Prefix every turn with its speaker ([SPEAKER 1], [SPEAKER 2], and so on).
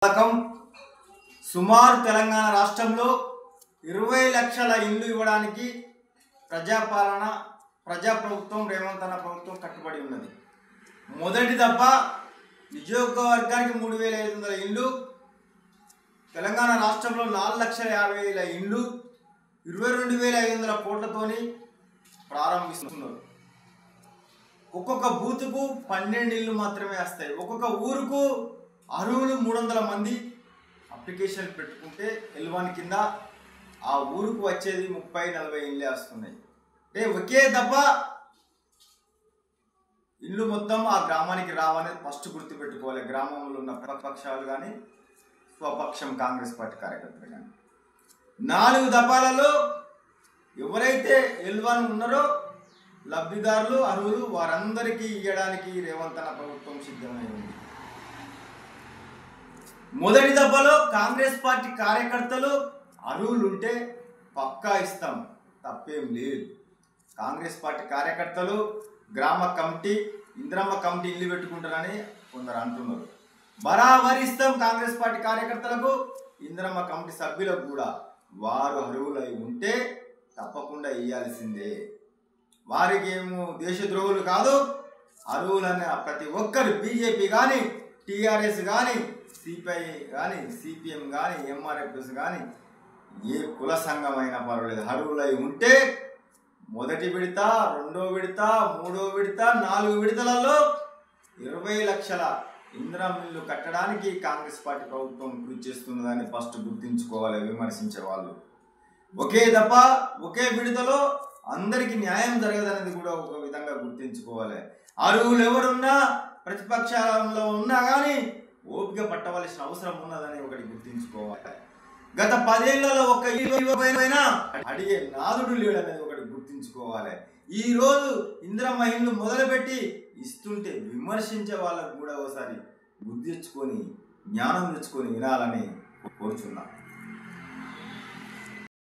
[SPEAKER 1] పథకం సుమారు తెలంగాణ రాష్ట్రంలో 20 లక్షల ఇల్లు ఇవ్వడానికి ప్రజాప్రభుత్వం రేవంత్ అన్న ప్రభుత్వం కట్టుబడి ఉన్నది. మొదటి దఫ నియోజకవర్గానికి 3500 ఇల్లు, తెలంగాణ రాష్ట్రంలో 4,50,000 ఇల్లు 22,500 కోట్లతోని ప్రారంభిస్తున్నారు. ఒక్కొక్క బూతుకు 12 ఇల్లు మాత్రమే వస్తాయి. ఒక్కొక్క ఊరుకు అర్హులు 300 మంది అప్లికేషన్ పెట్టుకుంటే L1 కింద ఆ ఊరుకు వచ్చేది 30-40 ఇళ్ళే వస్తున్నాయి. అంటే ఒకే దఫ ఇల్లు మొత్తం ఆ గ్రామానికి రావనేది ఫస్ట్ గుర్తుపెట్టుకోవాలి. గ్రామంలో ఉన్న ప్రతిపక్షాలు కానీ స్వపక్షం కాంగ్రెస్ పార్టీ కార్యకర్తలు కానీ 4 దఫాలలో ఎవరైతే L1 ఉన్నారో లబ్ధిదారులు అర్హులు వారందరికీ ఇవ్వడానికి రేవంత్ అన్న ప్రభుత్వం సిద్ధమై ఉంది. మొదటి దఫాలో కాంగ్రెస్ పార్టీ కార్యకర్తలు అర్హులు ఉంటే పక్కా ఇస్తాం, తప్పేం లేదు. కాంగ్రెస్ పార్టీ కార్యకర్తలు గ్రామ కమిటీ ఇంద్రమ్మ కమిటీ ఇల్లు పెట్టుకుంటారని కొందరు అంటున్నారు. బరాబరి ఇస్తాం కాంగ్రెస్ పార్టీ కార్యకర్తలకు, ఇంద్రమ్మ కమిటీ సభ్యులకు కూడా. వారు అర్హులై ఉంటే తప్పకుండా ఇవ్వాల్సిందే. వారికి ఏమో దేశద్రోహులు కాదు, అర్హులనే ప్రతి ఒక్కరు బీజేపీ కానీ టీఆర్ఎస్ కానీ సిపిఐ కానీ సిపిఎం కానీ ఎంఆర్ఎఫ్ఎస్ కానీ ఏ కుల సంఘమైనా పర్వాలేదు, అర్హులై ఉంటే మొదటి విడత, రెండో విడత, మూడో విడత, 4 విడతలలో 20 లక్షల ఇందిరమ్మ ఇల్లు కట్టడానికి కాంగ్రెస్ పార్టీ ప్రభుత్వం కృషి చేస్తున్నదని ఫస్ట్ గుర్తించుకోవాలి విమర్శించే వాళ్ళు. ఒకే దఫ ఒకే విడతలో అందరికీ న్యాయం జరగదనేది కూడా ఒక విధంగా గుర్తించుకోవాలి. అర్హులు ఎవరున్నా ప్రతిపక్షాలలో ఉన్నా కానీ ఓపిక పట్టవలసిన అవసరం ఉన్నదని ఒకటి గుర్తించుకోవాలి. గత 10 ఏళ్లలో ఒక ఇవ్వకపోయినా అడిగే నాదుడు లేడనేది ఒకటి గుర్తించుకోవాలి. ఈరోజు ఇందిరమ్మ ఇల్లు మొదలుపెట్టి ఇస్తుంటే విమర్శించే వాళ్ళకు కూడా ఒకసారి బుద్ధి తెచ్చుకొని జ్ఞానం తెచ్చుకొని వినాలని కోరుచున్నాను.